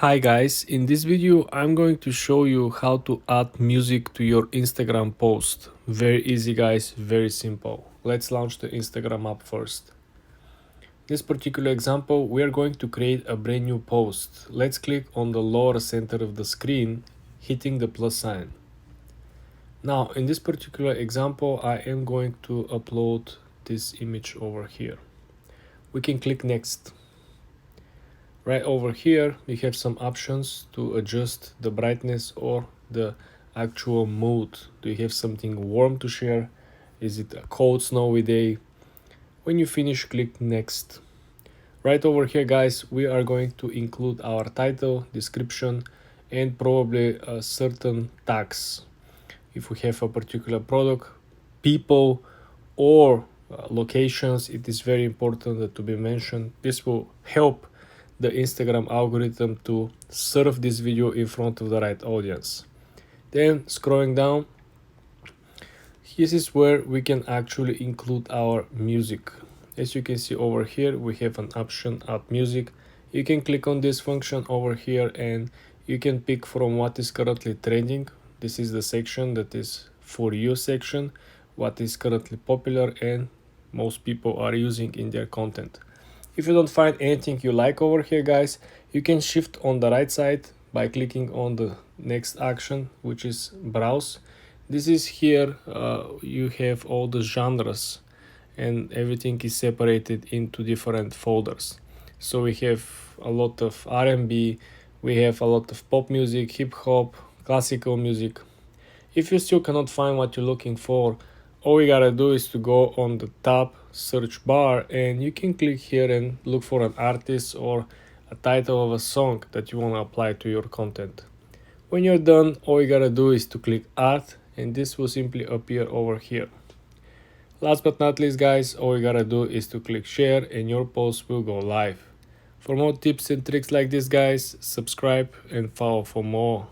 Hi guys, in this video I'm going to show you how to add music to your Instagram post. Very easy guys, very simple. Let's launch the Instagram app first. This particular example we are going to create a brand new post. Let's click on the lower center of the screen, hitting the plus sign. Now in this particular example I am going to upload this image over here. We can click next. Right over here we have some options to adjust the brightness or the actual mood. Do you have something warm to share? Is it a cold snowy day? When you finish, click next. Right over here guys, we are going to include our title, description, and probably a certain tags. If we have a particular product, people, or locations, it is very important to be mentioned. This will help the Instagram algorithm to serve this video in front of the right audience. Then scrolling down, this is where we can actually include our music. As you can see over here, we have an option add music. You can click on this function over here and you can pick from what is currently trending. This is the section that is for you section, what is currently popular and most people are using in their content. If you don't find anything you like over here guys, you can shift on the right side by clicking on the next action, which is browse. This is here you have all the genres and everything is separated into different folders. So we have a lot of R&B, we have a lot of pop music, hip hop, classical music. If you still cannot find what you're looking for, all you gotta do is to go on the top search bar and you can click here and look for an artist or a title of a song that you want to apply to your content. When you're done, all you gotta do is to click add and this will simply appear over here. Last but not least guys, all you gotta do is to click share and your post will go live. For more tips and tricks like this guys, subscribe and follow for more.